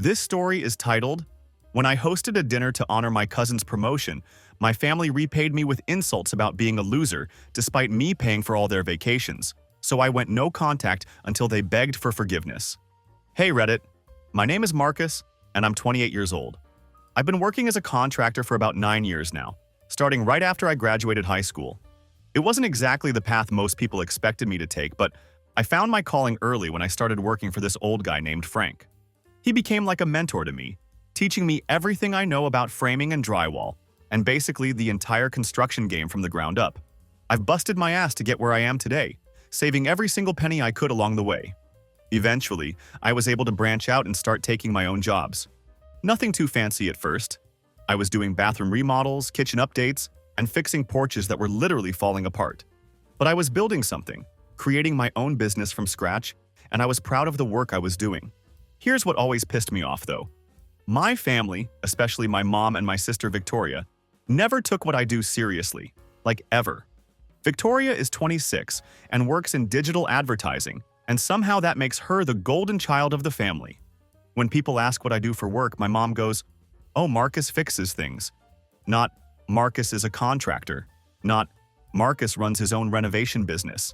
This story is titled, "When I hosted a dinner to honor my cousin's promotion, my family repaid me with insults about being a loser despite me paying for all their vacations, so I went no contact until they begged for forgiveness." Hey Reddit, my name is Marcus, and I'm 28 years old. I've been working as a contractor for about 9 years now, starting right after I graduated high school. It wasn't exactly the path most people expected me to take, but I found my calling early when I started working for this old guy named Frank. He became like a mentor to me, teaching me everything I know about framing and drywall, and basically the entire construction game from the ground up. I've busted my ass to get where I am today, saving every single penny I could along the way. Eventually, I was able to branch out and start taking my own jobs. Nothing too fancy at first. I was doing bathroom remodels, kitchen updates, and fixing porches that were literally falling apart. But I was building something, creating my own business from scratch, and I was proud of the work I was doing. Here's what always pissed me off though. My family, especially my mom and my sister Victoria, never took what I do seriously, like ever. Victoria is 26 and works in digital advertising, and somehow that makes her the golden child of the family. When people ask what I do for work, my mom goes, "Oh, Marcus fixes things." Not, "Marcus is a contractor." Not, "Marcus runs his own renovation business."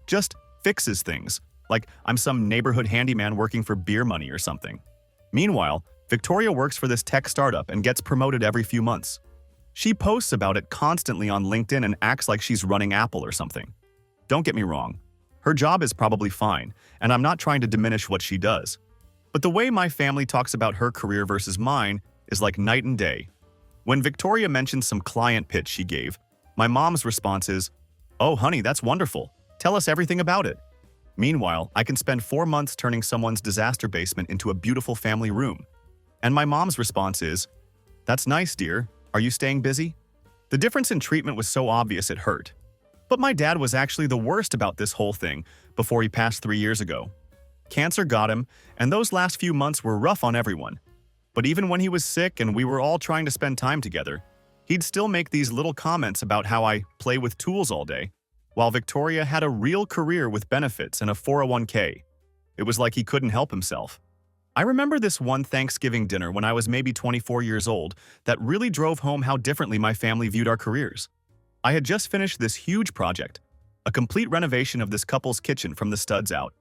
Just fixes things, like I'm some neighborhood handyman working for beer money or something. Meanwhile, Victoria works for this tech startup and gets promoted every few months. She posts about it constantly on LinkedIn and acts like she's running Apple or something. Don't get me wrong. Her job is probably fine, and I'm not trying to diminish what she does. But the way my family talks about her career versus mine is like night and day. When Victoria mentions some client pitch she gave, my mom's response is, "Oh honey, that's wonderful. Tell us everything about it." Meanwhile, I can spend 4 months turning someone's disaster basement into a beautiful family room. And my mom's response is, "That's nice, dear. Are you staying busy?" The difference in treatment was so obvious it hurt. But my dad was actually the worst about this whole thing before he passed 3 years ago. Cancer got him, and those last few months were rough on everyone. But even when he was sick and we were all trying to spend time together, he'd still make these little comments about how I play with tools all day, while Victoria had a real career with benefits and a 401k. It was like he couldn't help himself. I remember this one Thanksgiving dinner when I was maybe 24 years old that really drove home how differently my family viewed our careers. I had just finished this huge project, a complete renovation of this couple's kitchen from the studs out.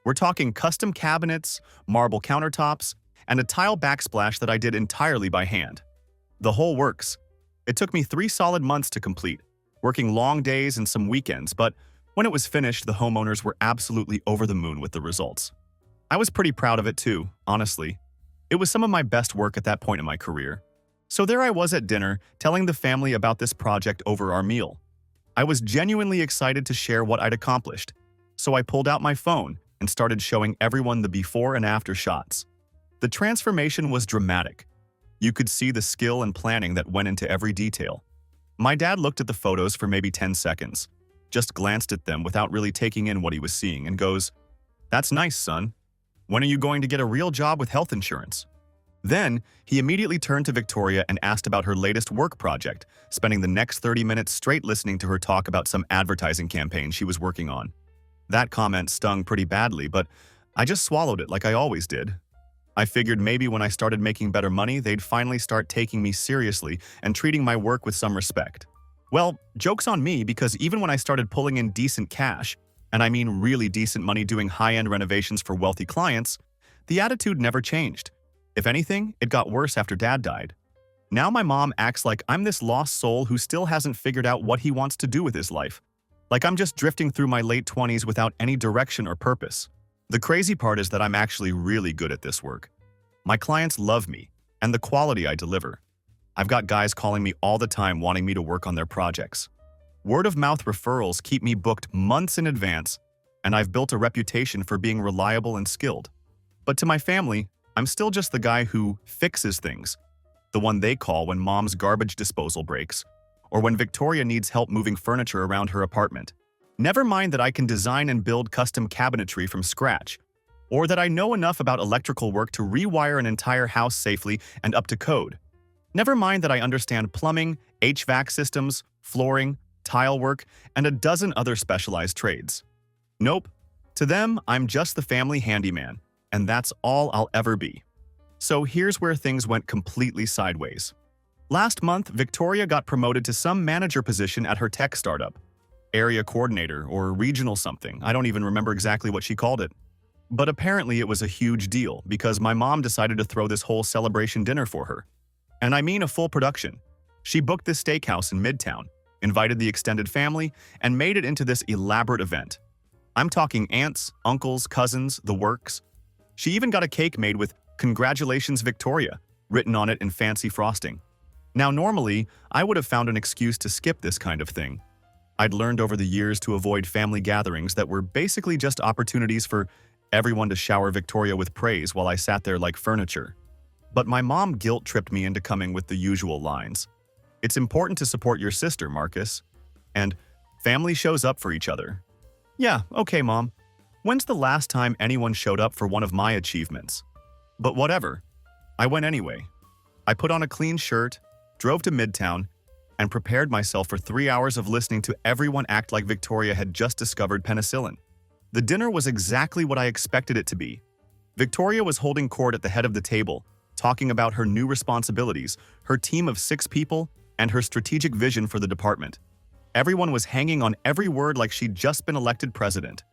We're talking custom cabinets, marble countertops, and a tile backsplash that I did entirely by hand. The whole works. It took me 3 solid months to complete, working long days and some weekends, but when it was finished, the homeowners were absolutely over the moon with the results. I was pretty proud of it too, honestly. It was some of my best work at that point in my career. So there I was at dinner, telling the family about this project over our meal. I was genuinely excited to share what I'd accomplished, so I pulled out my phone and started showing everyone the before and after shots. The transformation was dramatic. You could see the skill and planning that went into every detail. My dad looked at the photos for maybe 10 seconds, just glanced at them without really taking in what he was seeing, and goes, "That's nice, son. When are you going to get a real job with health insurance?" Then, he immediately turned to Victoria and asked about her latest work project, spending the next 30 minutes straight listening to her talk about some advertising campaign she was working on. That comment stung pretty badly, but I just swallowed it like I always did. I figured maybe when I started making better money, they'd finally start taking me seriously and treating my work with some respect. Well, joke's on me, because even when I started pulling in decent cash, and I mean really decent money doing high-end renovations for wealthy clients, the attitude never changed. If anything, it got worse after Dad died. Now my mom acts like I'm this lost soul who still hasn't figured out what he wants to do with his life. Like I'm just drifting through my late 20s without any direction or purpose. The crazy part is that I'm actually really good at this work. My clients love me and the quality I deliver. I've got guys calling me all the time wanting me to work on their projects. Word-of-mouth referrals keep me booked months in advance, and I've built a reputation for being reliable and skilled. But to my family, I'm still just the guy who fixes things, the one they call when mom's garbage disposal breaks, or when Victoria needs help moving furniture around her apartment. Never mind that I can design and build custom cabinetry from scratch, or that I know enough about electrical work to rewire an entire house safely and up to code. Never mind that I understand plumbing, HVAC systems, flooring, tile work, and a dozen other specialized trades. Nope. To them, I'm just the family handyman, and that's all I'll ever be. So here's where things went completely sideways. Last month, Victoria got promoted to some manager position at her tech startup. Area coordinator or regional something, I don't even remember exactly what she called it. But apparently it was a huge deal because my mom decided to throw this whole celebration dinner for her. And I mean a full production. She booked this steakhouse in Midtown, invited the extended family, and made it into this elaborate event. I'm talking aunts, uncles, cousins, the works. She even got a cake made with "Congratulations, Victoria" written on it in fancy frosting. Now normally, I would have found an excuse to skip this kind of thing. I'd learned over the years to avoid family gatherings that were basically just opportunities for everyone to shower Victoria with praise while I sat there like furniture. But my mom guilt-tripped me into coming with the usual lines. "It's important to support your sister, Marcus." And "Family shows up for each other." Yeah, okay, Mom. When's the last time anyone showed up for one of my achievements? But whatever. I went anyway. I put on a clean shirt, drove to Midtown, and prepared myself for 3 hours of listening to everyone act like Victoria had just discovered penicillin. The dinner was exactly what I expected it to be. Victoria was holding court at the head of the table, talking about her new responsibilities, her team of 6 people, and her strategic vision for the department. Everyone was hanging on every word like she'd just been elected president.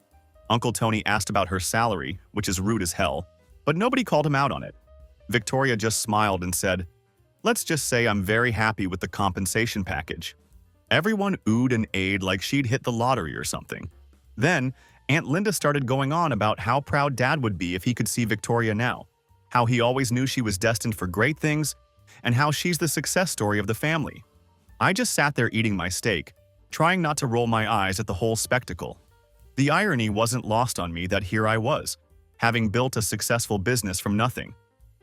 Uncle Tony asked about her salary, which is rude as hell, but nobody called him out on it. Victoria just smiled and said, "Let's just say I'm very happy with the compensation package." Everyone oohed and ahed like she'd hit the lottery or something. Then, Aunt Linda started going on about how proud Dad would be if he could see Victoria now, how he always knew she was destined for great things, and how she's the success story of the family. I just sat there eating my steak, trying not to roll my eyes at the whole spectacle. The irony wasn't lost on me that here I was, having built a successful business from nothing,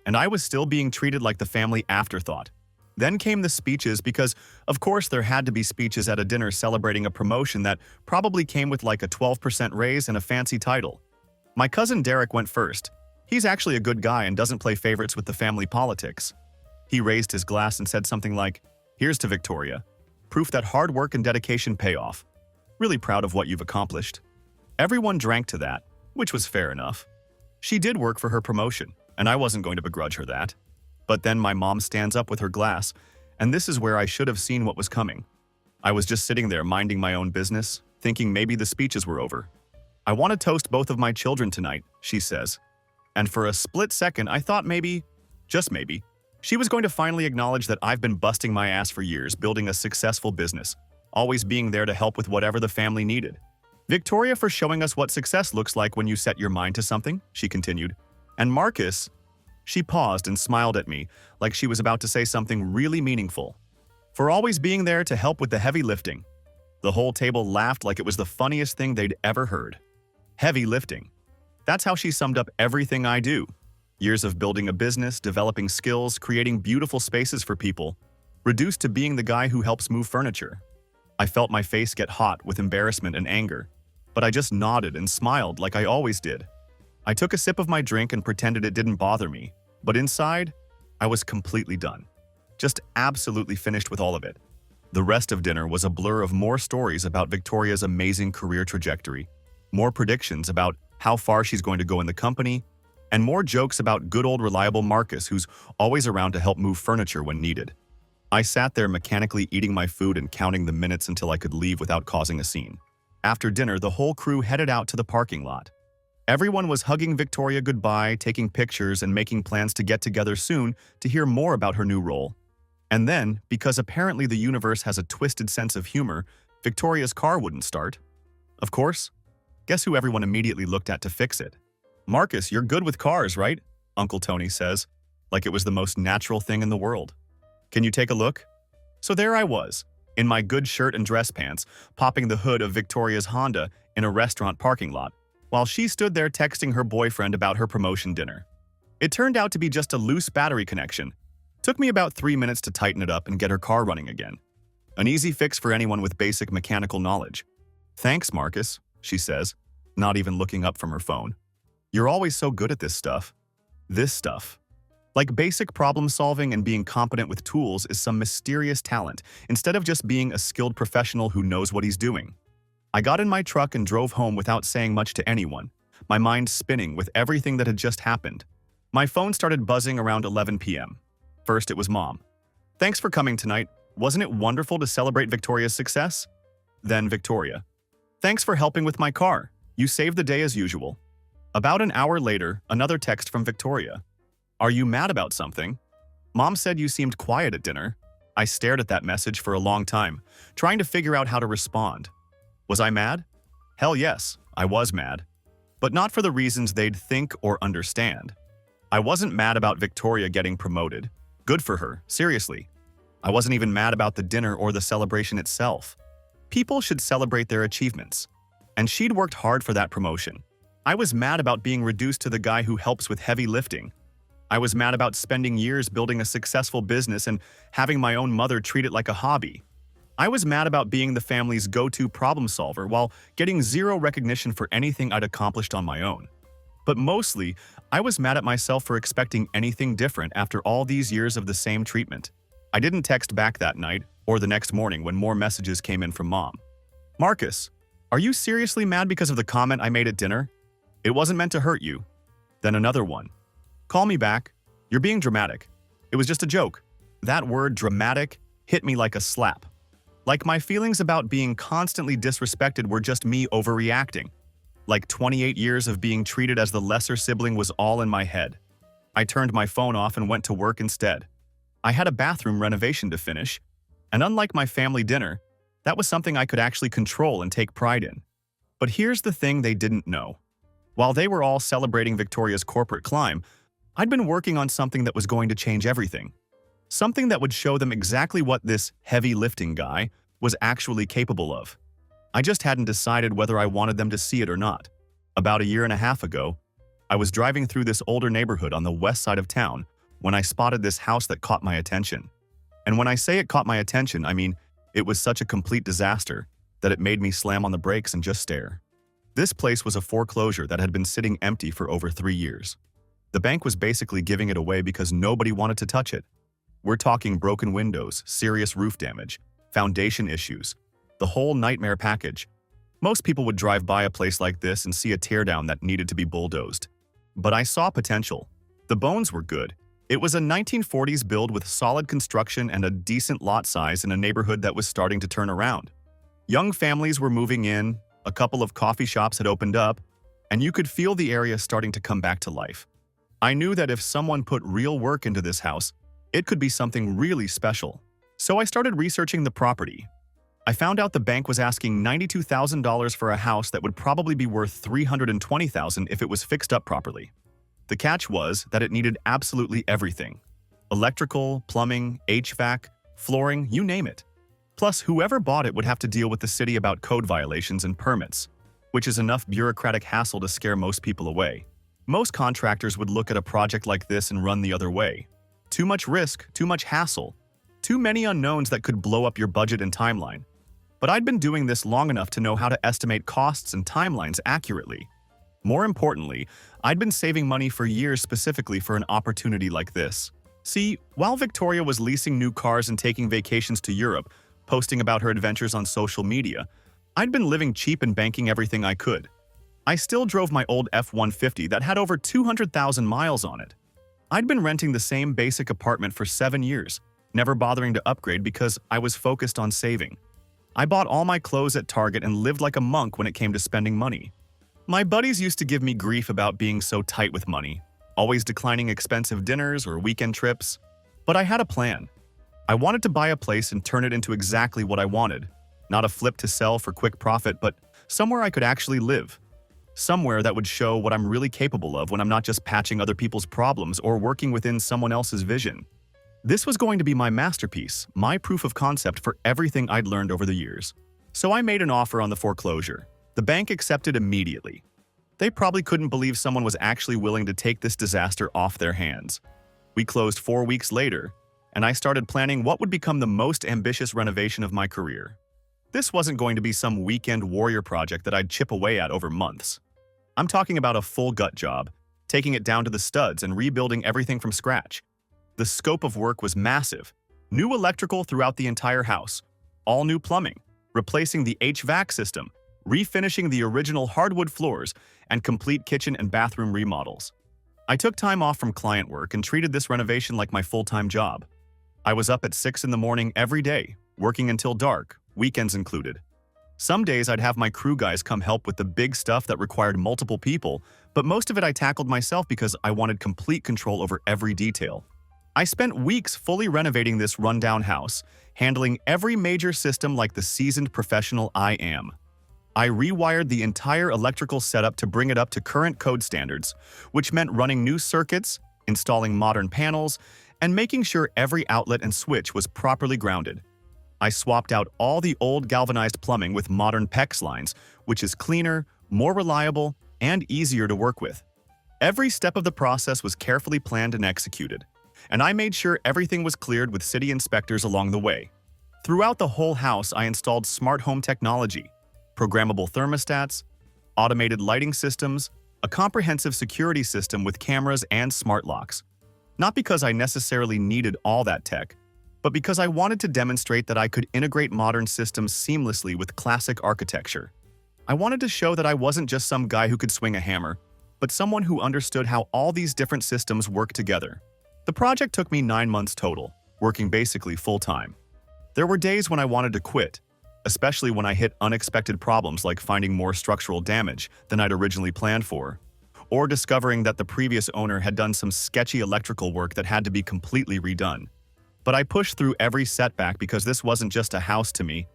and I was still being treated like the family afterthought. Then came the speeches because, of course, there had to be speeches at a dinner celebrating a promotion that probably came with like a 12% raise and a fancy title. My cousin Derek went first. He's actually a good guy and doesn't play favorites with the family politics. He raised his glass and said something like, "Here's to Victoria. Proof that hard work and dedication pay off. Really proud of what you've accomplished." Everyone drank to that, which was fair enough. She did work for her promotion, and I wasn't going to begrudge her that. But then my mom stands up with her glass, and this is where I should have seen what was coming. I was just sitting there minding my own business, thinking maybe the speeches were over. "I want to toast both of my children tonight," she says. And for a split second, I thought maybe, just maybe, she was going to finally acknowledge that I've been busting my ass for years building a successful business, always being there to help with whatever the family needed. "Victoria for showing us what success looks like when you set your mind to something," she continued. "And Marcus," she paused and smiled at me like she was about to say something really meaningful, "for always being there to help with the heavy lifting." The whole table laughed like it was the funniest thing they'd ever heard. Heavy lifting. That's how she summed up everything I do. Years of building a business, developing skills, creating beautiful spaces for people, reduced to being the guy who helps move furniture. I felt my face get hot with embarrassment and anger, but I just nodded and smiled like I always did. I took a sip of my drink and pretended it didn't bother me, but inside, I was completely done. Just absolutely finished with all of it. The rest of dinner was a blur of more stories about Victoria's amazing career trajectory, more predictions about how far she's going to go in the company, and more jokes about good old reliable Marcus, who's always around to help move furniture when needed. I sat there mechanically eating my food and counting the minutes until I could leave without causing a scene. After dinner, the whole crew headed out to the parking lot. Everyone was hugging Victoria goodbye, taking pictures, and making plans to get together soon to hear more about her new role. And then, because apparently the universe has a twisted sense of humor, Victoria's car wouldn't start. Of course, guess who everyone immediately looked at to fix it? "Marcus, you're good with cars, right?" Uncle Tony says, like it was the most natural thing in the world. "Can you take a look?" So there I was, in my good shirt and dress pants, popping the hood of Victoria's Honda in a restaurant parking lot, while she stood there texting her boyfriend about her promotion dinner. It turned out to be just a loose battery connection. Took me about 3 minutes to tighten it up and get her car running again. An easy fix for anyone with basic mechanical knowledge. "Thanks, Marcus," she says, not even looking up from her phone. "You're always so good at this stuff." This stuff. Like basic problem solving and being competent with tools is some mysterious talent, instead of just being a skilled professional who knows what he's doing. I got in my truck and drove home without saying much to anyone, my mind spinning with everything that had just happened. My phone started buzzing around 11 p.m. First, it was Mom. "Thanks for coming tonight. Wasn't it wonderful to celebrate Victoria's success?" Then Victoria. "Thanks for helping with my car. You saved the day as usual." About an hour later, another text from Victoria. "Are you mad about something? Mom said you seemed quiet at dinner." I stared at that message for a long time, trying to figure out how to respond. Was I mad? Hell yes, I was mad. But not for the reasons they'd think or understand. I wasn't mad about Victoria getting promoted. Good for her, seriously. I wasn't even mad about the dinner or the celebration itself. People should celebrate their achievements. And she'd worked hard for that promotion. I was mad about being reduced to the guy who helps with heavy lifting. I was mad about spending years building a successful business and having my own mother treat it like a hobby. I was mad about being the family's go-to problem solver while getting zero recognition for anything I'd accomplished on my own. But mostly, I was mad at myself for expecting anything different after all these years of the same treatment. I didn't text back that night or the next morning when more messages came in from Mom. "Marcus, are you seriously mad because of the comment I made at dinner? It wasn't meant to hurt you." Then another one. "Call me back. You're being dramatic. It was just a joke." That word dramatic hit me like a slap. Like my feelings about being constantly disrespected were just me overreacting. Like 28 years of being treated as the lesser sibling was all in my head. I turned my phone off and went to work instead. I had a bathroom renovation to finish, and unlike my family dinner, that was something I could actually control and take pride in. But here's the thing they didn't know. While they were all celebrating Victoria's corporate climb, I'd been working on something that was going to change everything. Something that would show them exactly what this heavy lifting guy was actually capable of. I just hadn't decided whether I wanted them to see it or not. About a year and a half ago, I was driving through this older neighborhood on the west side of town when I spotted this house that caught my attention. And when I say it caught my attention, I mean it was such a complete disaster that it made me slam on the brakes and just stare. This place was a foreclosure that had been sitting empty for over 3 years. The bank was basically giving it away because nobody wanted to touch it. We're talking broken windows, serious roof damage, foundation issues, the whole nightmare package. Most people would drive by a place like this and see a teardown that needed to be bulldozed. But I saw potential. The bones were good. It was a 1940s build with solid construction and a decent lot size in a neighborhood that was starting to turn around. Young families were moving in, a couple of coffee shops had opened up, and you could feel the area starting to come back to life. I knew that if someone put real work into this house, it could be something really special. So I started researching the property. I found out the bank was asking $92,000 for a house that would probably be worth $320,000 if it was fixed up properly. The catch was that it needed absolutely everything. Electrical, plumbing, HVAC, flooring, you name it. Plus, whoever bought it would have to deal with the city about code violations and permits, which is enough bureaucratic hassle to scare most people away. Most contractors would look at a project like this and run the other way. Too much risk, too much hassle, too many unknowns that could blow up your budget and timeline. But I'd been doing this long enough to know how to estimate costs and timelines accurately. More importantly, I'd been saving money for years specifically for an opportunity like this. See, while Victoria was leasing new cars and taking vacations to Europe, posting about her adventures on social media, I'd been living cheap and banking everything I could. I still drove my old F-150 that had over 200,000 miles on it. I'd been renting the same basic apartment for 7 years, never bothering to upgrade because I was focused on saving. I bought all my clothes at Target and lived like a monk when it came to spending money. My buddies used to give me grief about being so tight with money, always declining expensive dinners or weekend trips. But I had a plan. I wanted to buy a place and turn it into exactly what I wanted. Not a flip to sell for quick profit, but somewhere I could actually live. Somewhere that would show what I'm really capable of when I'm not just patching other people's problems or working within someone else's vision. This was going to be my masterpiece, my proof of concept for everything I'd learned over the years. So I made an offer on the foreclosure. The bank accepted immediately. They probably couldn't believe someone was actually willing to take this disaster off their hands. We closed 4 weeks later, and I started planning what would become the most ambitious renovation of my career. This wasn't going to be some weekend warrior project that I'd chip away at over months. I'm talking about a full gut job, taking it down to the studs and rebuilding everything from scratch. The scope of work was massive. New electrical throughout the entire house, all new plumbing, replacing the HVAC system, refinishing the original hardwood floors, and complete kitchen and bathroom remodels. I took time off from client work and treated this renovation like my full-time job. I was up at 6 in the morning every day, working until dark, weekends included. Some days I'd have my crew guys come help with the big stuff that required multiple people, but most of it I tackled myself because I wanted complete control over every detail. I spent weeks fully renovating this rundown house, handling every major system like the seasoned professional I am. I rewired the entire electrical setup to bring it up to current code standards, which meant running new circuits, installing modern panels, and making sure every outlet and switch was properly grounded. I swapped out all the old galvanized plumbing with modern PEX lines, which is cleaner, more reliable, and easier to work with. Every step of the process was carefully planned and executed, and I made sure everything was cleared with city inspectors along the way. Throughout the whole house, I installed smart home technology, programmable thermostats, automated lighting systems, a comprehensive security system with cameras and smart locks. Not because I necessarily needed all that tech, but because I wanted to demonstrate that I could integrate modern systems seamlessly with classic architecture. I wanted to show that I wasn't just some guy who could swing a hammer, but someone who understood how all these different systems work together. The project took me 9 months total, working basically full-time. There were days when I wanted to quit, especially when I hit unexpected problems like finding more structural damage than I'd originally planned for, or discovering that the previous owner had done some sketchy electrical work that had to be completely redone. But I pushed through every setback because this wasn't just a house to me.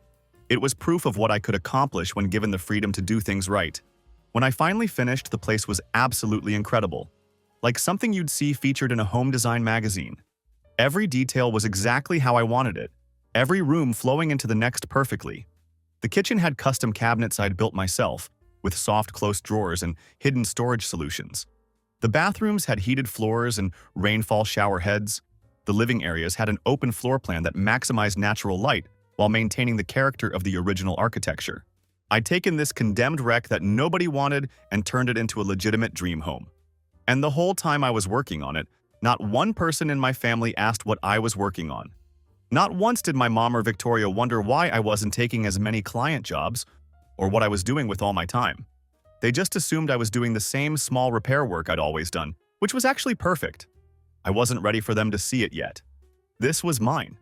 It was proof of what I could accomplish when given the freedom to do things right. When I finally finished, the place was absolutely incredible, like something you'd see featured in a home design magazine. Every detail was exactly how I wanted it, every room flowing into the next perfectly. The kitchen had custom cabinets I'd built myself, with soft close drawers and hidden storage solutions. The bathrooms had heated floors and rainfall shower heads. The living areas had an open floor plan that maximized natural light while maintaining the character of the original architecture. I'd taken this condemned wreck that nobody wanted and turned it into a legitimate dream home. And the whole time I was working on it, not one person in my family asked what I was working on. Not once did my mom or Victoria wonder why I wasn't taking as many client jobs or what I was doing with all my time. They just assumed I was doing the same small repair work I'd always done, which was actually perfect. I wasn't ready for them to see it yet. This was mine.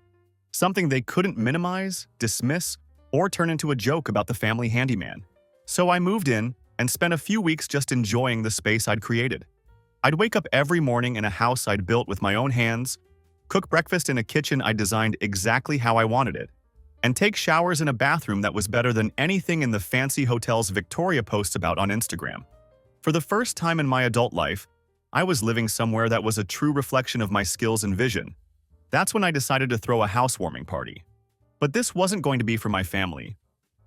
Something they couldn't minimize, dismiss, or turn into a joke about the family handyman. So I moved in and spent a few weeks just enjoying the space I'd created. I'd wake up every morning in a house I'd built with my own hands, cook breakfast in a kitchen I designed exactly how I wanted it, and take showers in a bathroom that was better than anything in the fancy hotels Victoria posts about on Instagram. For the first time in my adult life, I was living somewhere that was a true reflection of my skills and vision. That's when I decided to throw a housewarming party. But this wasn't going to be for my family.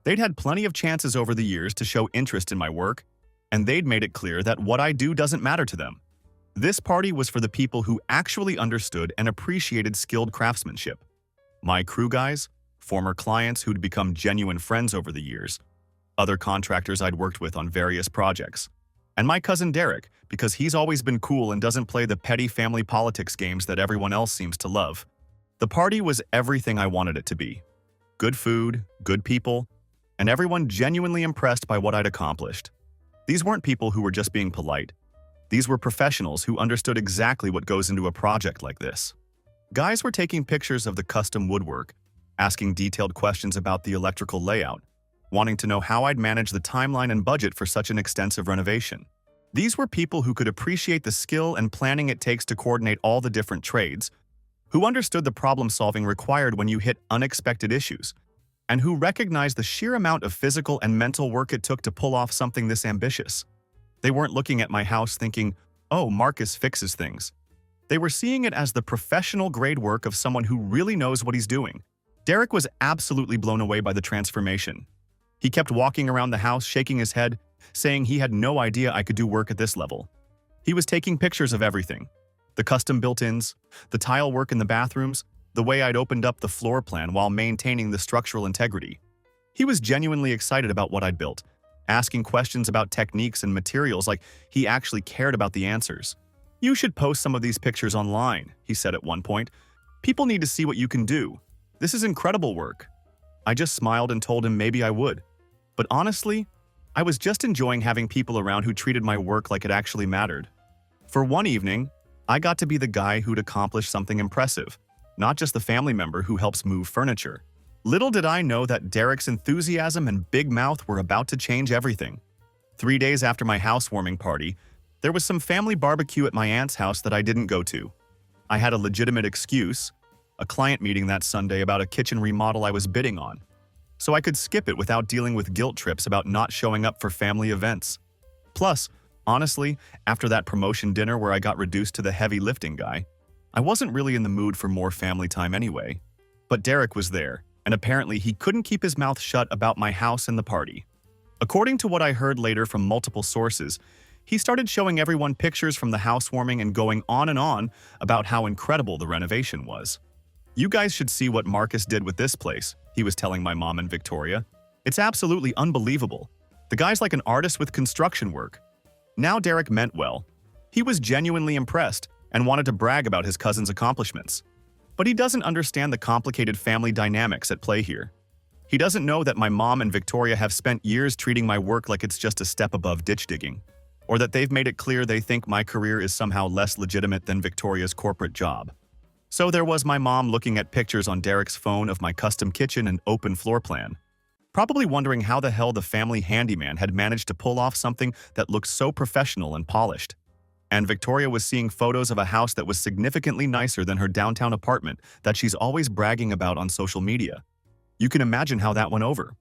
They'd had plenty of chances over the years to show interest in my work, and they'd made it clear that what I do doesn't matter to them. This party was for the people who actually understood and appreciated skilled craftsmanship. My crew guys, former clients who'd become genuine friends over the years, other contractors I'd worked with on various projects, and my cousin Derek, because he's always been cool and doesn't play the petty family politics games that everyone else seems to love. The party was everything I wanted it to be. Good food, good people, and everyone genuinely impressed by what I'd accomplished. These weren't people who were just being polite. These were professionals who understood exactly what goes into a project like this. Guys were taking pictures of the custom woodwork, asking detailed questions about the electrical layout, wanting to know how I'd manage the timeline and budget for such an extensive renovation. These were people who could appreciate the skill and planning it takes to coordinate all the different trades, who understood the problem-solving required when you hit unexpected issues, and who recognized the sheer amount of physical and mental work it took to pull off something this ambitious. They weren't looking at my house thinking, "Oh, Marcus fixes things." They were seeing it as the professional-grade work of someone who really knows what he's doing. Derek was absolutely blown away by the transformation. He kept walking around the house, shaking his head, saying he had no idea I could do work at this level. He was taking pictures of everything. The custom built-ins, the tile work in the bathrooms, the way I'd opened up the floor plan while maintaining the structural integrity. He was genuinely excited about what I'd built, asking questions about techniques and materials like he actually cared about the answers. "You should post some of these pictures online," he said at one point. "People need to see what you can do. This is incredible work." I just smiled and told him maybe I would. But honestly, I was just enjoying having people around who treated my work like it actually mattered. For one evening, I got to be the guy who'd accomplished something impressive, not just the family member who helps move furniture. Little did I know that Derek's enthusiasm and big mouth were about to change everything. 3 days after my housewarming party, there was some family barbecue at my aunt's house that I didn't go to. I had a legitimate excuse, a client meeting that Sunday about a kitchen remodel I was bidding on, so I could skip it without dealing with guilt trips about not showing up for family events. Plus, honestly, after that promotion dinner where I got reduced to the heavy lifting guy, I wasn't really in the mood for more family time anyway. But Derek was there, and apparently he couldn't keep his mouth shut about my house and the party. According to what I heard later from multiple sources, he started showing everyone pictures from the housewarming and going on and on about how incredible the renovation was. "You guys should see what Marcus did with this place," he was telling my mom and Victoria. "It's absolutely unbelievable. The guy's like an artist with construction work." Now Derek meant well. He was genuinely impressed and wanted to brag about his cousin's accomplishments. But he doesn't understand the complicated family dynamics at play here. He doesn't know that my mom and Victoria have spent years treating my work like it's just a step above ditch digging, or that they've made it clear they think my career is somehow less legitimate than Victoria's corporate job. So there was my mom looking at pictures on Derek's phone of my custom kitchen and open floor plan, probably wondering how the hell the family handyman had managed to pull off something that looked so professional and polished. And Victoria was seeing photos of a house that was significantly nicer than her downtown apartment that she's always bragging about on social media. You can imagine how that went over.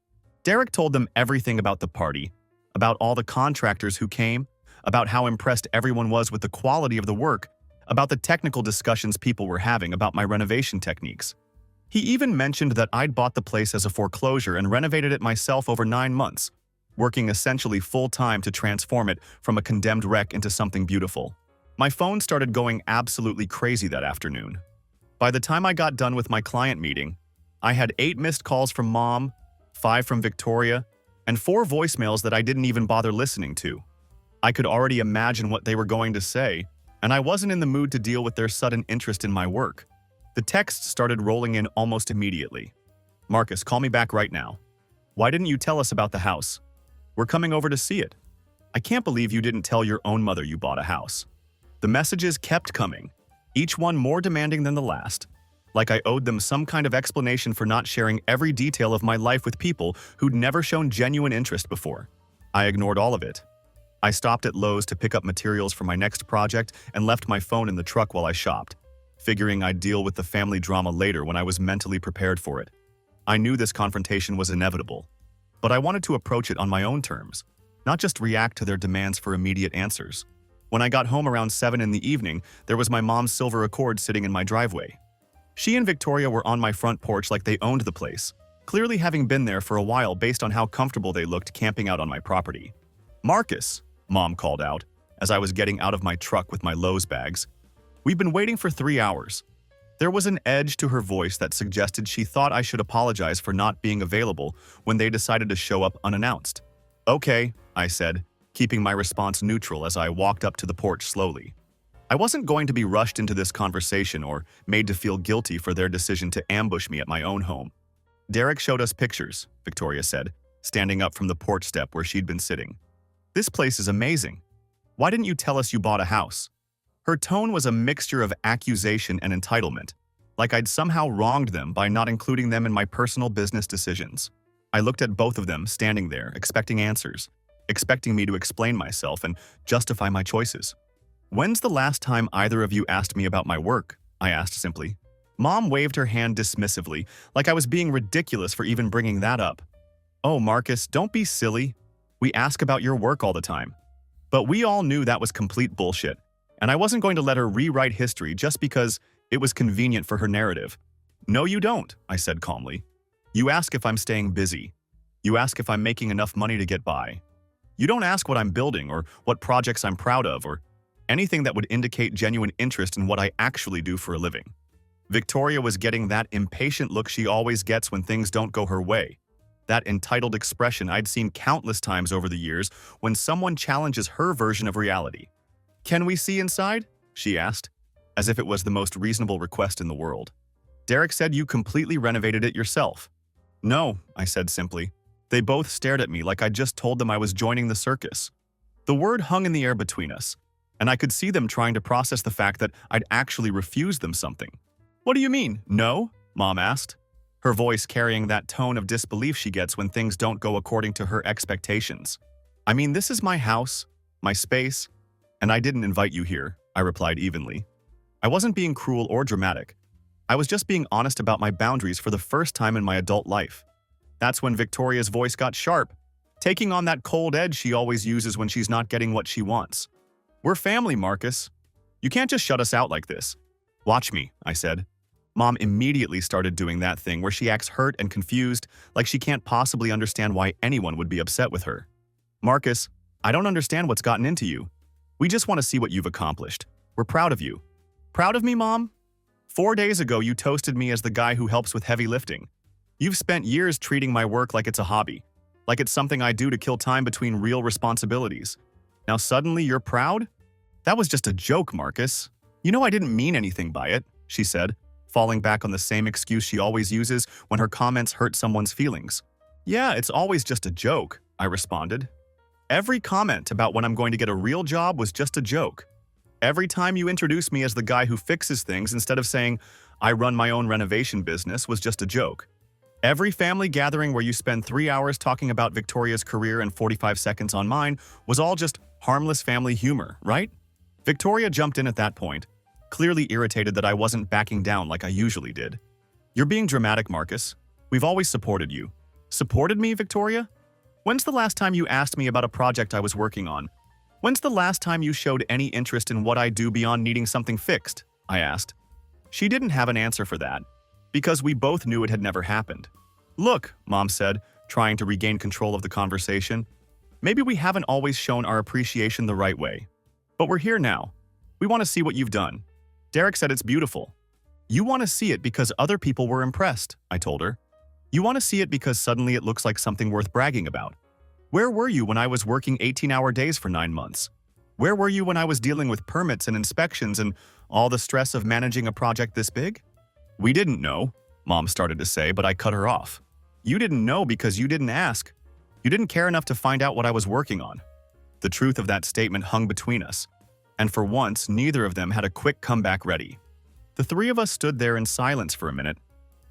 Derek told them everything about the party, about all the contractors who came, about how impressed everyone was with the quality of the work, about the technical discussions people were having about my renovation techniques. He even mentioned that I'd bought the place as a foreclosure and renovated it myself over 9 months, working essentially full-time to transform it from a condemned wreck into something beautiful. My phone started going absolutely crazy that afternoon. By the time I got done with my client meeting, I had 8 missed calls from Mom, 5 from Victoria, and 4 voicemails that I didn't even bother listening to. I could already imagine what they were going to say, and I wasn't in the mood to deal with their sudden interest in my work. The texts started rolling in almost immediately. "Marcus, call me back right now. Why didn't you tell us about the house? We're coming over to see it. I can't believe you didn't tell your own mother you bought a house." The messages kept coming, each one more demanding than the last, like I owed them some kind of explanation for not sharing every detail of my life with people who'd never shown genuine interest before. I ignored all of it. I stopped at Lowe's to pick up materials for my next project and left my phone in the truck while I shopped, figuring I'd deal with the family drama later when I was mentally prepared for it. I knew this confrontation was inevitable, but I wanted to approach it on my own terms, not just react to their demands for immediate answers. When I got home around 7 in the evening, there was my mom's silver Accord sitting in my driveway. She and Victoria were on my front porch like they owned the place, clearly having been there for a while based on how comfortable they looked camping out on my property. "Marcus," Mom called out, as I was getting out of my truck with my Lowe's bags. "We've been waiting for 3 hours. There was an edge to her voice that suggested she thought I should apologize for not being available when they decided to show up unannounced. "Okay," I said, keeping my response neutral as I walked up to the porch slowly. I wasn't going to be rushed into this conversation or made to feel guilty for their decision to ambush me at my own home. "Derek showed us pictures," Victoria said, standing up from the porch step where she'd been sitting. "This place is amazing. Why didn't you tell us you bought a house?" Her tone was a mixture of accusation and entitlement, like I'd somehow wronged them by not including them in my personal business decisions. I looked at both of them standing there, expecting answers, expecting me to explain myself and justify my choices. "When's the last time either of you asked me about my work?" I asked simply. Mom waved her hand dismissively, like I was being ridiculous for even bringing that up. "Oh, Marcus, don't be silly. We ask about your work all the time." But we all knew that was complete bullshit, and I wasn't going to let her rewrite history just because it was convenient for her narrative. "No, you don't," I said calmly. "You ask if I'm staying busy. You ask if I'm making enough money to get by. You don't ask what I'm building or what projects I'm proud of or anything that would indicate genuine interest in what I actually do for a living." Victoria was getting that impatient look she always gets when things don't go her way. That entitled expression I'd seen countless times over the years when someone challenges her version of reality. "Can we see inside?" she asked, as if it was the most reasonable request in the world. "Derek said you completely renovated it yourself." "No," I said simply. They both stared at me like I just told them I was joining the circus. The word hung in the air between us, and I could see them trying to process the fact that I'd actually refused them something. "What do you mean, no?" Mom asked, her voice carrying that tone of disbelief she gets when things don't go according to her expectations. "I mean, this is my house, my space, and I didn't invite you here," I replied evenly. I wasn't being cruel or dramatic. I was just being honest about my boundaries for the first time in my adult life. That's when Victoria's voice got sharp, taking on that cold edge she always uses when she's not getting what she wants. "We're family, Marcus. You can't just shut us out like this." "Watch me," I said. Mom immediately started doing that thing where she acts hurt and confused, like she can't possibly understand why anyone would be upset with her. "Marcus, I don't understand what's gotten into you. We just want to see what you've accomplished. We're proud of you." "Proud of me, Mom? 4 days ago, you toasted me as the guy who helps with heavy lifting. You've spent years treating my work like it's a hobby, like it's something I do to kill time between real responsibilities. Now suddenly you're proud? That was just a joke, Marcus. You know I didn't mean anything by it," she said, falling back on the same excuse she always uses when her comments hurt someone's feelings. "Yeah, it's always just a joke," I responded. "Every comment about when I'm going to get a real job was just a joke. Every time you introduce me as the guy who fixes things instead of saying, 'I run my own renovation business,' was just a joke. Every family gathering where you spend 3 hours talking about Victoria's career and 45 seconds on mine was all just harmless family humor, right?" Victoria jumped in at that point, clearly irritated that I wasn't backing down like I usually did. "You're being dramatic, Marcus. We've always supported you." "Supported me, Victoria? When's the last time you asked me about a project I was working on? When's the last time you showed any interest in what I do beyond needing something fixed?" I asked. She didn't have an answer for that, because we both knew it had never happened. "Look," Mom said, trying to regain control of the conversation, "maybe we haven't always shown our appreciation the right way. But we're here now. We want to see what you've done. Derek said it's beautiful. You want to see it because other people were impressed," I told her. "You want to see it because suddenly it looks like something worth bragging about. Where were you when I was working 18-hour days for 9 months? Where were you when I was dealing with permits and inspections and all the stress of managing a project this big?" "We didn't know," Mom started to say, but I cut her off. "You didn't know because you didn't ask. You didn't care enough to find out what I was working on." The truth of that statement hung between us, and for once, neither of them had a quick comeback ready. The three of us stood there in silence for a minute.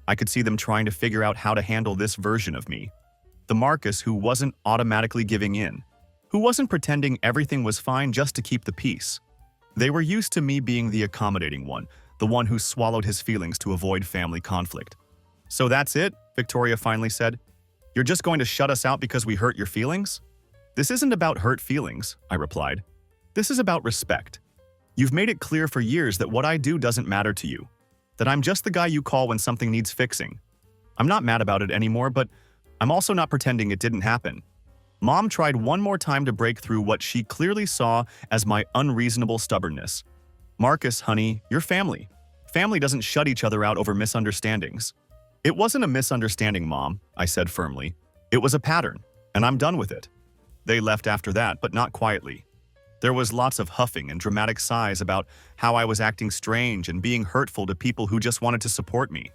I could see them trying to figure out how to handle this version of me. The Marcus who wasn't automatically giving in, who wasn't pretending everything was fine just to keep the peace. They were used to me being the accommodating one, the one who swallowed his feelings to avoid family conflict. "So that's it?" Victoria finally said. "You're just going to shut us out because we hurt your feelings?" "This isn't about hurt feelings," I replied. "This is about respect. You've made it clear for years that what I do doesn't matter to you, that I'm just the guy you call when something needs fixing. I'm not mad about it anymore, but I'm also not pretending it didn't happen." Mom tried one more time to break through what she clearly saw as my unreasonable stubbornness. "Marcus, honey, you're family. Family doesn't shut each other out over misunderstandings." "It wasn't a misunderstanding, Mom," I said firmly. "It was a pattern, and I'm done with it." They left after that, but not quietly. There was lots of huffing and dramatic sighs about how I was acting strange and being hurtful to people who just wanted to support me.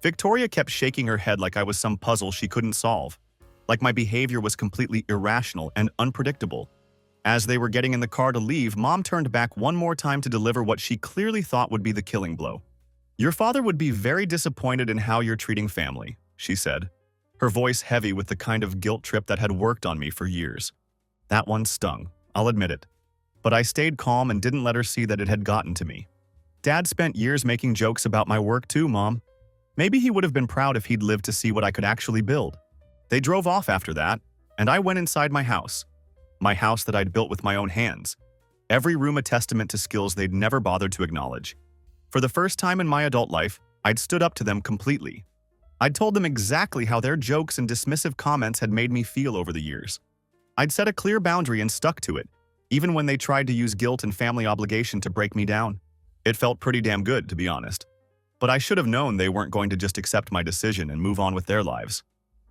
Victoria kept shaking her head like I was some puzzle she couldn't solve, like my behavior was completely irrational and unpredictable. As they were getting in the car to leave, Mom turned back one more time to deliver what she clearly thought would be the killing blow. "Your father would be very disappointed in how you're treating family," she said, her voice heavy with the kind of guilt trip that had worked on me for years. That one stung, I'll admit it. But I stayed calm and didn't let her see that it had gotten to me. "Dad spent years making jokes about my work too, Mom. Maybe he would have been proud if he'd lived to see what I could actually build." They drove off after that, and I went inside my house that I'd built with my own hands. Every room a testament to skills they'd never bothered to acknowledge. For the first time in my adult life, I'd stood up to them completely. I'd told them exactly how their jokes and dismissive comments had made me feel over the years. I'd set a clear boundary and stuck to it, even when they tried to use guilt and family obligation to break me down. It felt pretty damn good, to be honest. But I should have known they weren't going to just accept my decision and move on with their lives.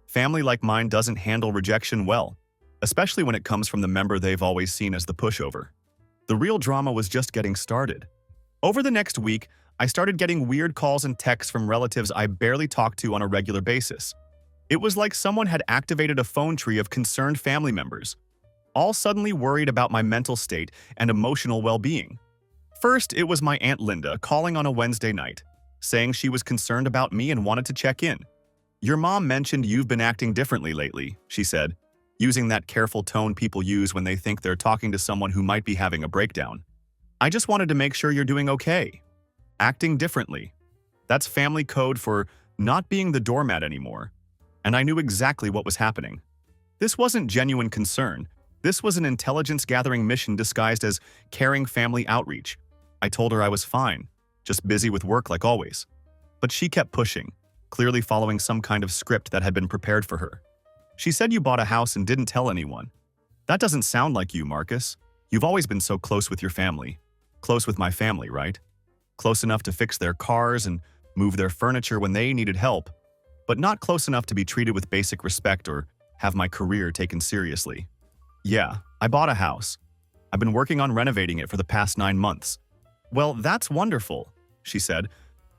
Family like mine doesn't handle rejection well, especially when it comes from the member they've always seen as the pushover. The real drama was just getting started. Over the next week, I started getting weird calls and texts from relatives I barely talked to on a regular basis. It was like someone had activated a phone tree of concerned family members. all suddenly worried about my mental state and emotional well-being. First, it was my Aunt Linda calling on a Wednesday night, saying she was concerned about me and wanted to check in. "Your mom mentioned you've been acting differently lately," she said, using that careful tone people use when they think they're talking to someone who might be having a breakdown. "I just wanted to make sure you're doing okay." Acting differently. That's family code for not being the doormat anymore. And I knew exactly what was happening. This wasn't genuine concern. This was an intelligence-gathering mission disguised as caring family outreach. I told her I was fine, just busy with work like always. But she kept pushing, clearly following some kind of script that had been prepared for her. "She said you bought a house and didn't tell anyone. That doesn't sound like you, Marcus. You've always been so close with your family. Close with my family, right? Close enough to fix their cars and move their furniture when they needed help, but not close enough to be treated with basic respect or have my career taken seriously. Yeah, I bought a house. I've been working on renovating it for the past 9 months. Well, that's wonderful," she said,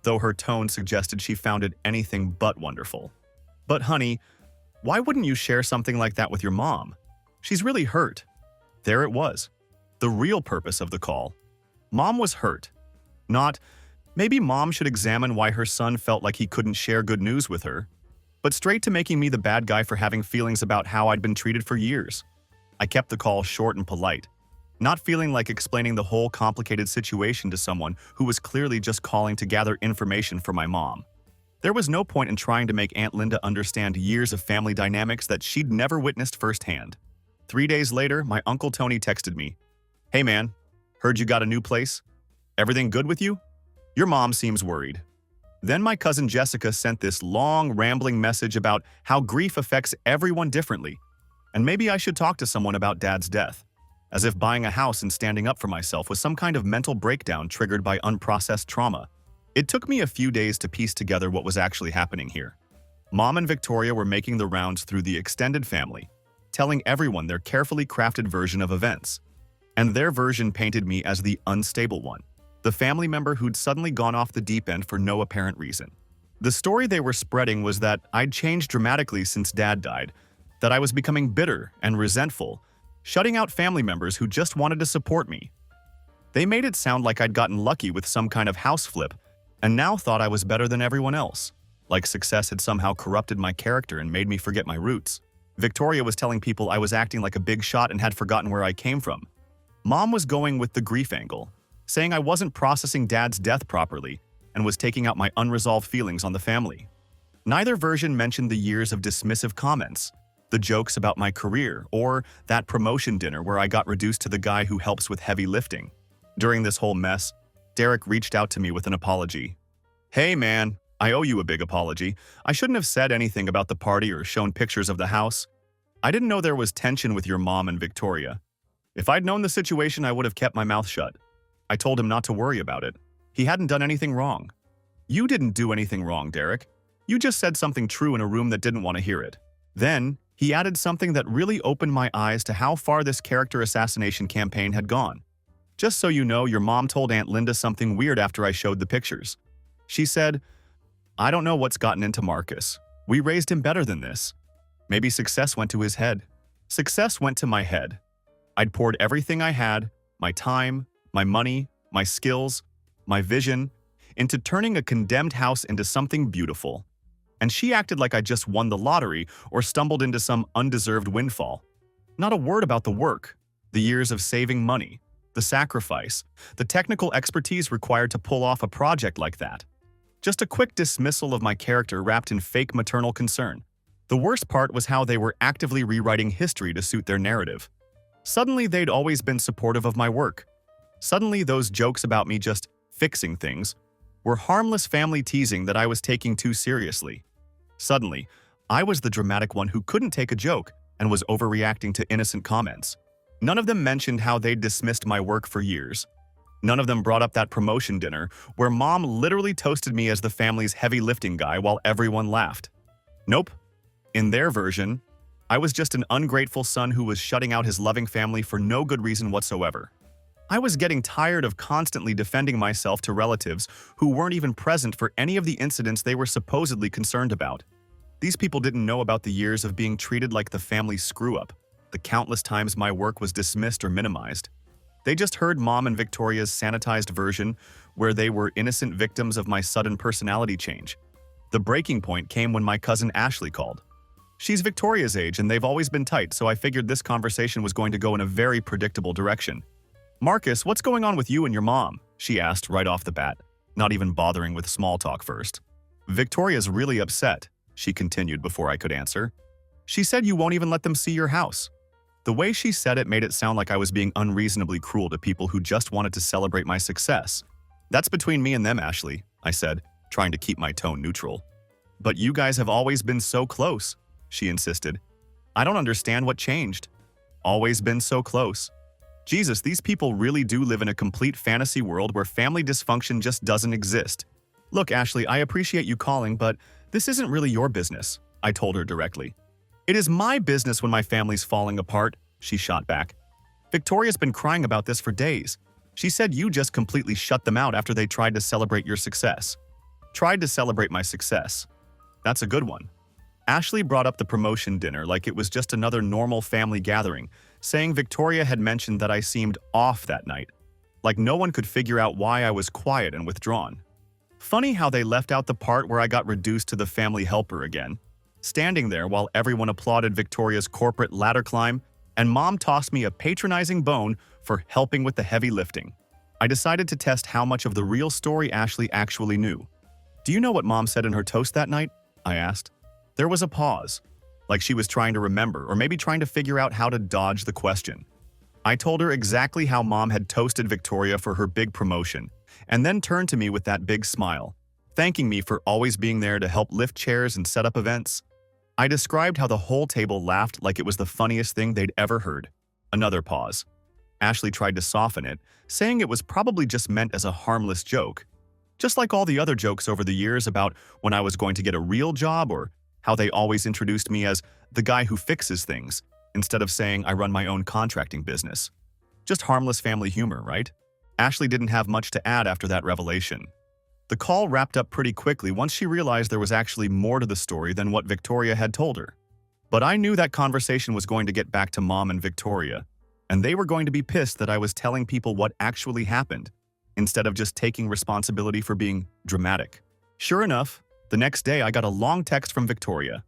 though her tone suggested she found it anything but wonderful. "But honey, why wouldn't you share something like that with your mom? She's really hurt." There it was. The real purpose of the call. Mom was hurt. Not, maybe mom should examine why her son felt like he couldn't share good news with her, but straight to making me the bad guy for having feelings about how I'd been treated for years. I kept the call short and polite, not feeling like explaining the whole complicated situation to someone who was clearly just calling to gather information for my mom. There was no point in trying to make Aunt Linda understand years of family dynamics that she'd never witnessed firsthand. 3 days later, my Uncle Tony texted me, "Hey man, heard you got a new place? Everything good with you? Your mom seems worried." Then my cousin Jessica sent this long, rambling message about how grief affects everyone differently, and maybe I should talk to someone about Dad's death, as if buying a house and standing up for myself was some kind of mental breakdown triggered by unprocessed trauma. It took me a few days to piece together what was actually happening here. Mom and Victoria were making the rounds through the extended family, telling everyone their carefully crafted version of events. And their version painted me as the unstable one, the family member who'd suddenly gone off the deep end for no apparent reason. The story they were spreading was that I'd changed dramatically since Dad died, that I was becoming bitter and resentful, shutting out family members who just wanted to support me. They made it sound like I'd gotten lucky with some kind of house flip, and now thought I was better than everyone else, like success had somehow corrupted my character and made me forget my roots. Victoria was telling people I was acting like a big shot and had forgotten where I came from. Mom was going with the grief angle, saying I wasn't processing Dad's death properly and was taking out my unresolved feelings on the family. Neither version mentioned the years of dismissive comments, the jokes about my career, or that promotion dinner where I got reduced to the guy who helps with heavy lifting. During this whole mess, Derek reached out to me with an apology. "Hey man, I owe you a big apology. I shouldn't have said anything about the party or shown pictures of the house. I didn't know there was tension with your mom and Victoria. If I'd known the situation, I would have kept my mouth shut." I told him not to worry about it. He hadn't done anything wrong. "You didn't do anything wrong, Derek. You just said something true in a room that didn't want to hear it." Then, he added something that really opened my eyes to how far this character assassination campaign had gone. "Just so you know, your mom told Aunt Linda something weird after I showed the pictures. She said, 'I don't know what's gotten into Marcus. We raised him better than this. Maybe success went to his head.' Success went to my head. I'd poured everything I had, my time, my money, my skills, my vision, into turning a condemned house into something beautiful. And she acted like I just won the lottery or stumbled into some undeserved windfall. Not a word about the work, the years of saving money, the sacrifice, the technical expertise required to pull off a project like that. Just a quick dismissal of my character wrapped in fake maternal concern. The worst part was how they were actively rewriting history to suit their narrative. Suddenly, they'd always been supportive of my work. Suddenly, those jokes about me just fixing things were harmless family teasing that I was taking too seriously. Suddenly, I was the dramatic one who couldn't take a joke and was overreacting to innocent comments. None of them mentioned how they'd dismissed my work for years. None of them brought up that promotion dinner where Mom literally toasted me as the family's heavy lifting guy while everyone laughed. Nope. In their version, I was just an ungrateful son who was shutting out his loving family for no good reason whatsoever. I was getting tired of constantly defending myself to relatives who weren't even present for any of the incidents they were supposedly concerned about. These people didn't know about the years of being treated like the family screw-up, the countless times my work was dismissed or minimized. They just heard Mom and Victoria's sanitized version where they were innocent victims of my sudden personality change. The breaking point came when my cousin Ashley called. She's Victoria's age and they've always been tight, so I figured this conversation was going to go in a very predictable direction. "Marcus, what's going on with you and your mom?" she asked right off the bat, not even bothering with small talk first. "Victoria's really upset," she continued before I could answer. "She said you won't even let them see your house." The way she said it made it sound like I was being unreasonably cruel to people who just wanted to celebrate my success. "That's between me and them, Ashley," I said, trying to keep my tone neutral. "But you guys have always been so close," she insisted. "I don't understand what changed." "Always been so close." Jesus, these people really do live in a complete fantasy world where family dysfunction just doesn't exist. "Look, Ashley, I appreciate you calling, but this isn't really your business," I told her directly. "It is my business when my family's falling apart," she shot back. "Victoria's been crying about this for days. She said you just completely shut them out after they tried to celebrate your success." "Tried to celebrate my success. That's a good one." Ashley brought up the promotion dinner like it was just another normal family gathering, saying Victoria had mentioned that I seemed off that night, like no one could figure out why I was quiet and withdrawn. Funny how they left out the part where I got reduced to the family helper again, standing there while everyone applauded Victoria's corporate ladder climb, and Mom tossed me a patronizing bone for helping with the heavy lifting. I decided to test how much of the real story Ashley actually knew. "Do you know what Mom said in her toast that night?" I asked. There was a pause, like she was trying to remember or maybe trying to figure out how to dodge the question. I told her exactly how Mom had toasted Victoria for her big promotion, and then turned to me with that big smile, thanking me for always being there to help lift chairs and set up events. I described how the whole table laughed like it was the funniest thing they'd ever heard. Another pause. Ashley tried to soften it, saying it was probably just meant as a harmless joke. Just like all the other jokes over the years about when I was going to get a real job or how they always introduced me as the guy who fixes things, instead of saying I run my own contracting business. Just harmless family humor, right? Ashley didn't have much to add after that revelation. The call wrapped up pretty quickly once she realized there was actually more to the story than what Victoria had told her. But I knew that conversation was going to get back to Mom and Victoria, and they were going to be pissed that I was telling people what actually happened, instead of just taking responsibility for being dramatic. Sure enough, the next day I got a long text from Victoria.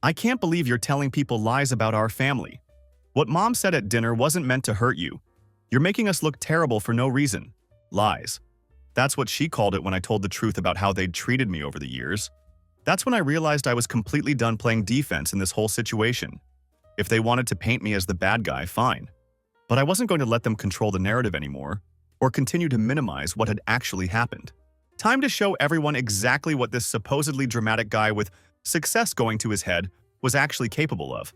"I can't believe you're telling people lies about our family. What Mom said at dinner wasn't meant to hurt you. You're making us look terrible for no reason. Lies." That's what she called it when I told the truth about how they'd treated me over the years. That's when I realized I was completely done playing defense in this whole situation. If they wanted to paint me as the bad guy, fine. But I wasn't going to let them control the narrative anymore, or continue to minimize what had actually happened. Time to show everyone exactly what this supposedly dramatic guy with success going to his head was actually capable of.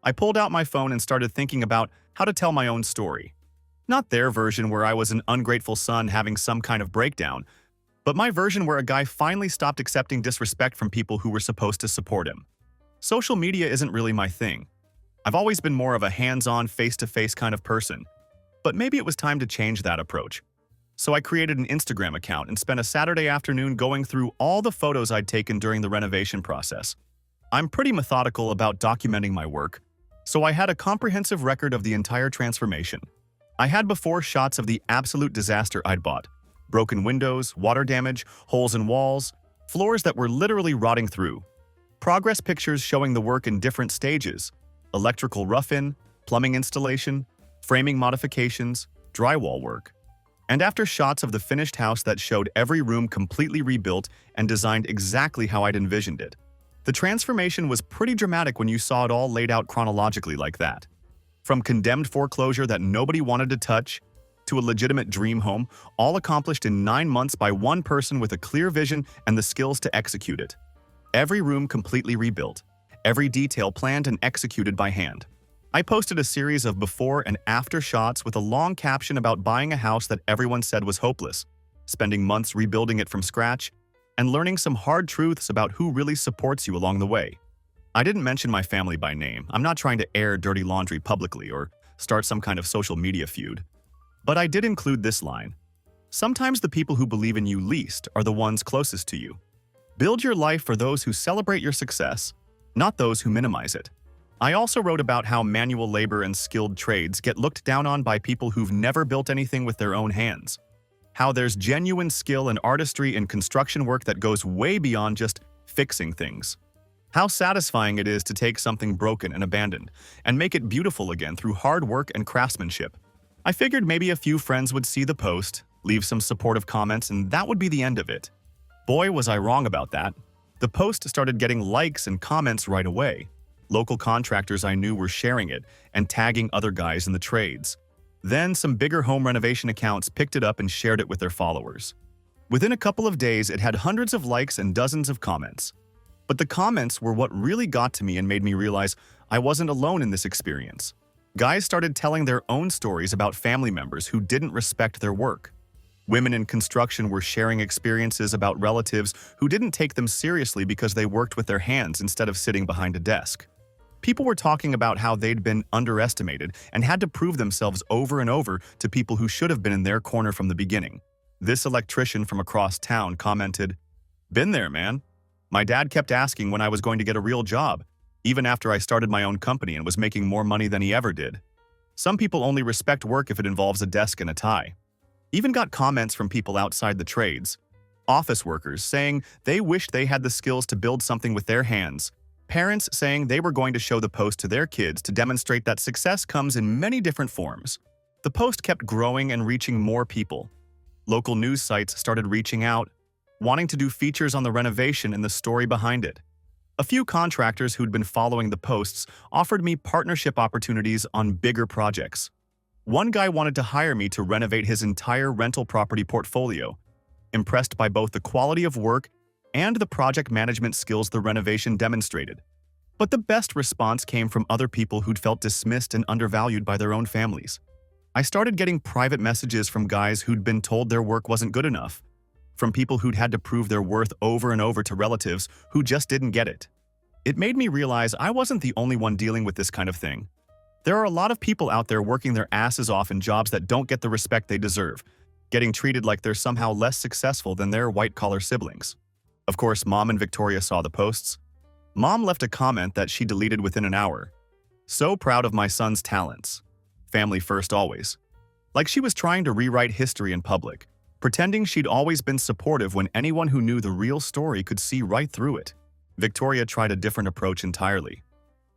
I pulled out my phone and started thinking about how to tell my own story. Not their version where I was an ungrateful son having some kind of breakdown, but my version where a guy finally stopped accepting disrespect from people who were supposed to support him. Social media isn't really my thing. I've always been more of a hands-on, face-to-face kind of person, but maybe it was time to change that approach. So I created an Instagram account and spent a Saturday afternoon going through all the photos I'd taken during the renovation process. I'm pretty methodical about documenting my work, so I had a comprehensive record of the entire transformation. I had before shots of the absolute disaster I'd bought. Broken windows, water damage, holes in walls, floors that were literally rotting through. Progress pictures showing the work in different stages: electrical rough-in, plumbing installation, framing modifications, drywall work. And after shots of the finished house that showed every room completely rebuilt and designed exactly how I'd envisioned it. The transformation was pretty dramatic when you saw it all laid out chronologically like that. From condemned foreclosure that nobody wanted to touch, to a legitimate dream home, all accomplished in 9 months by one person with a clear vision and the skills to execute it. Every room completely rebuilt, every detail planned and executed by hand. I posted a series of before and after shots with a long caption about buying a house that everyone said was hopeless, spending months rebuilding it from scratch, and learning some hard truths about who really supports you along the way. I didn't mention my family by name. I'm not trying to air dirty laundry publicly or start some kind of social media feud. But I did include this line: sometimes the people who believe in you least are the ones closest to you. Build your life for those who celebrate your success, not those who minimize it. I also wrote about how manual labor and skilled trades get looked down on by people who've never built anything with their own hands. How there's genuine skill and artistry in construction work that goes way beyond just fixing things. How satisfying it is to take something broken and abandoned and make it beautiful again through hard work and craftsmanship. I figured maybe a few friends would see the post, leave some supportive comments, and that would be the end of it. Boy, was I wrong about that. The post started getting likes and comments right away. Local contractors I knew were sharing it and tagging other guys in the trades. Then some bigger home renovation accounts picked it up and shared it with their followers. Within a couple of days, it had hundreds of likes and dozens of comments. But the comments were what really got to me and made me realize I wasn't alone in this experience. Guys started telling their own stories about family members who didn't respect their work. Women in construction were sharing experiences about relatives who didn't take them seriously because they worked with their hands instead of sitting behind a desk. People were talking about how they'd been underestimated and had to prove themselves over and over to people who should have been in their corner from the beginning. This electrician from across town commented, "Been there, man. My dad kept asking when I was going to get a real job, even after I started my own company and was making more money than he ever did. Some people only respect work if it involves a desk and a tie." Even got comments from people outside the trades. Office workers saying they wished they had the skills to build something with their hands. Parents saying they were going to show the post to their kids to demonstrate that success comes in many different forms. The post kept growing and reaching more people. Local news sites started reaching out, wanting to do features on the renovation and the story behind it. A few contractors who'd been following the posts offered me partnership opportunities on bigger projects. One guy wanted to hire me to renovate his entire rental property portfolio, impressed by both the quality of work and the project management skills the renovation demonstrated. But the best response came from other people who'd felt dismissed and undervalued by their own families. I started getting private messages from guys who'd been told their work wasn't good enough, from people who'd had to prove their worth over and over to relatives who just didn't get it. It made me realize I wasn't the only one dealing with this kind of thing. There are a lot of people out there working their asses off in jobs that don't get the respect they deserve, getting treated like they're somehow less successful than their white-collar siblings. Of course, Mom and Victoria saw the posts. Mom left a comment that she deleted within an hour. "So proud of my son's talents. Family first always." Like she was trying to rewrite history in public, pretending she'd always been supportive when anyone who knew the real story could see right through it. Victoria tried a different approach entirely.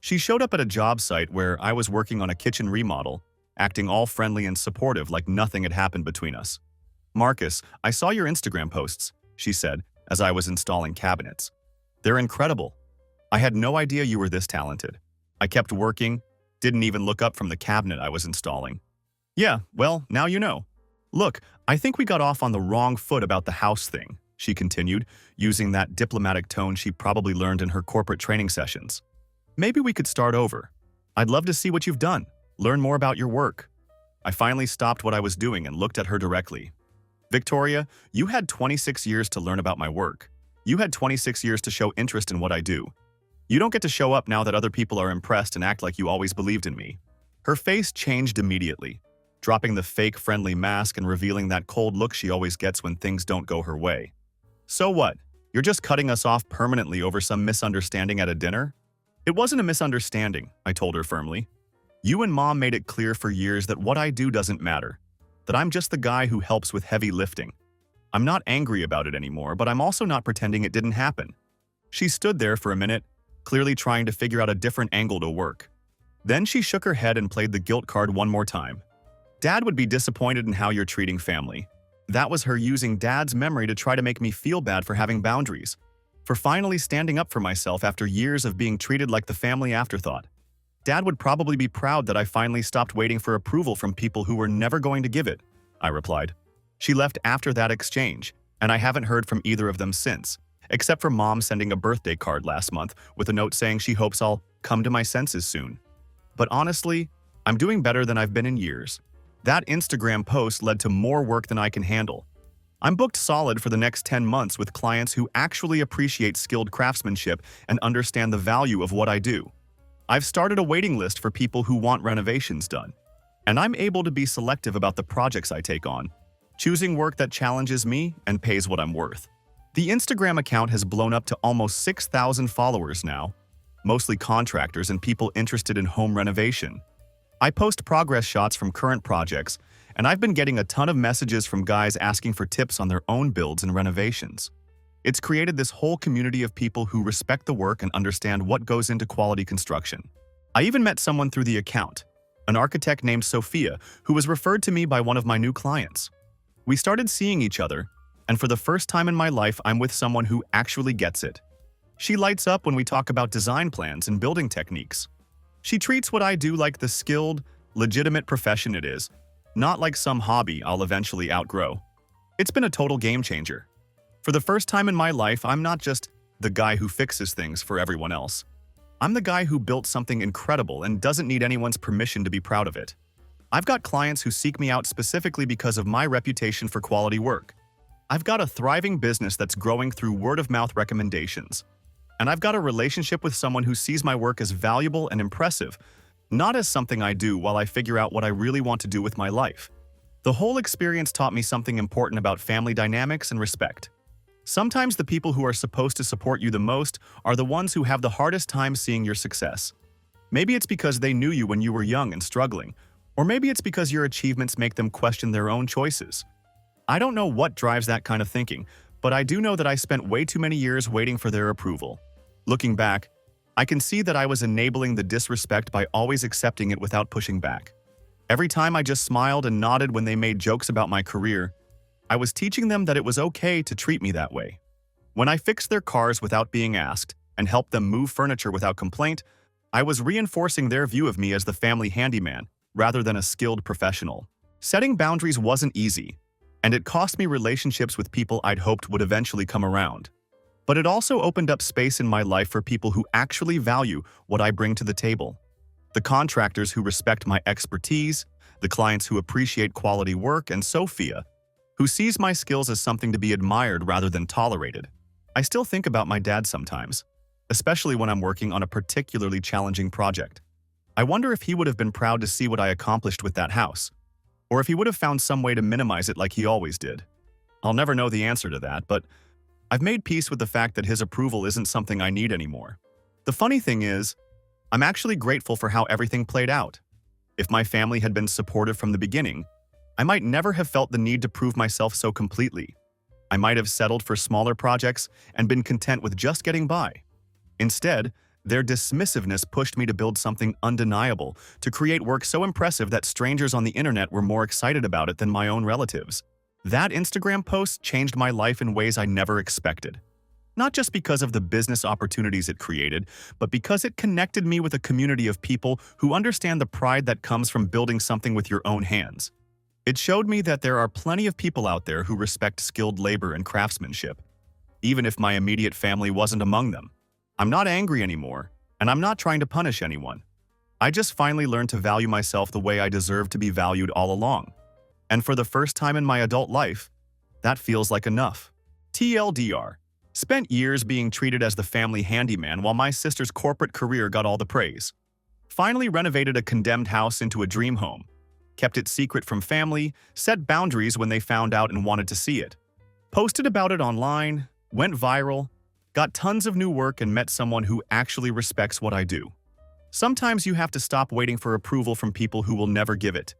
She showed up at a job site where I was working on a kitchen remodel, acting all friendly and supportive like nothing had happened between us. "Marcus, I saw your Instagram posts," she said, as I was installing cabinets. "They're incredible. I had no idea you were this talented. I kept working, didn't even look up from the cabinet I was installing." "Yeah, well, now you know. Look, I think we got off on the wrong foot about the house thing," she continued, using that diplomatic tone she probably learned in her corporate training sessions. "Maybe we could start over. I'd love to see what you've done, learn more about your work." I finally stopped what I was doing and looked at her directly. "Victoria, you had 26 years to learn about my work. You had 26 years to show interest in what I do. You don't get to show up now that other people are impressed and act like you always believed in me." Her face changed immediately, dropping the fake friendly mask and revealing that cold look she always gets when things don't go her way. "So what? You're just cutting us off permanently over some misunderstanding at a dinner?" "It wasn't a misunderstanding," I told her firmly. "You and Mom made it clear for years that what I do doesn't matter, that I'm just the guy who helps with heavy lifting. I'm not angry about it anymore, but I'm also not pretending it didn't happen." She stood there for a minute, clearly trying to figure out a different angle to work. Then she shook her head and played the guilt card one more time. "Dad would be disappointed in how you're treating family." That was her using Dad's memory to try to make me feel bad for having boundaries, for finally standing up for myself after years of being treated like the family afterthought. "Dad would probably be proud that I finally stopped waiting for approval from people who were never going to give it," I replied. She left after that exchange, and I haven't heard from either of them since, except for Mom sending a birthday card last month with a note saying she hopes I'll come to my senses soon. But honestly, I'm doing better than I've been in years. That Instagram post led to more work than I can handle. I'm booked solid for the next 10 months with clients who actually appreciate skilled craftsmanship and understand the value of what I do. I've started a waiting list for people who want renovations done, and I'm able to be selective about the projects I take on, choosing work that challenges me and pays what I'm worth. The Instagram account has blown up to almost 6,000 followers now. mostly contractors and people interested in home renovation. I post progress shots from current projects, and I've been getting a ton of messages from guys asking for tips on their own builds and renovations. It's created this whole community of people who respect the work and understand what goes into quality construction. I even met someone through the account, an architect named Sophia, who was referred to me by one of my new clients. We started seeing each other, and for the first time in my life, I'm with someone who actually gets it. She lights up when we talk about design plans and building techniques. She treats what I do like the skilled, legitimate profession it is, not like some hobby I'll eventually outgrow. It's been a total game changer. For the first time in my life, I'm not just the guy who fixes things for everyone else. I'm the guy who built something incredible and doesn't need anyone's permission to be proud of it. I've got clients who seek me out specifically because of my reputation for quality work. I've got a thriving business that's growing through word-of-mouth recommendations. And I've got a relationship with someone who sees my work as valuable and impressive, not as something I do while I figure out what I really want to do with my life. The whole experience taught me something important about family dynamics and respect. Sometimes the people who are supposed to support you the most are the ones who have the hardest time seeing your success. Maybe it's because they knew you when you were young and struggling, or maybe it's because your achievements make them question their own choices. I don't know what drives that kind of thinking, but I do know that I spent way too many years waiting for their approval. Looking back, I can see that I was enabling the disrespect by always accepting it without pushing back. Every time I just smiled and nodded when they made jokes about my career, I was teaching them that it was okay to treat me that way. When I fixed their cars without being asked and helped them move furniture without complaint, I was reinforcing their view of me as the family handyman rather than a skilled professional. Setting boundaries wasn't easy, and it cost me relationships with people I'd hoped would eventually come around. But it also opened up space in my life for people who actually value what I bring to the table. The contractors who respect my expertise, the clients who appreciate quality work, and Sophia, who sees my skills as something to be admired rather than tolerated. I still think about my dad sometimes, especially when I'm working on a particularly challenging project. I wonder if he would have been proud to see what I accomplished with that house, or if he would have found some way to minimize it like he always did. I'll never know the answer to that, but I've made peace with the fact that his approval isn't something I need anymore. The funny thing is, I'm actually grateful for how everything played out. If my family had been supportive from the beginning, I might never have felt the need to prove myself so completely. I might have settled for smaller projects and been content with just getting by. Instead, their dismissiveness pushed me to build something undeniable, to create work so impressive that strangers on the internet were more excited about it than my own relatives. That Instagram post changed my life in ways I never expected. Not just because of the business opportunities it created, but because it connected me with a community of people who understand the pride that comes from building something with your own hands. It showed me that there are plenty of people out there who respect skilled labor and craftsmanship, even if my immediate family wasn't among them. I'm not angry anymore, and I'm not trying to punish anyone. I just finally learned to value myself the way I deserve to be valued all along. And for the first time in my adult life, that feels like enough. TLDR. Spent years being treated as the family handyman while my sister's corporate career got all the praise. Finally renovated a condemned house into a dream home. Kept it secret from family, set boundaries when they found out and wanted to see it. Posted about it online, went viral, got tons of new work and met someone who actually respects what I do. Sometimes you have to stop waiting for approval from people who will never give it.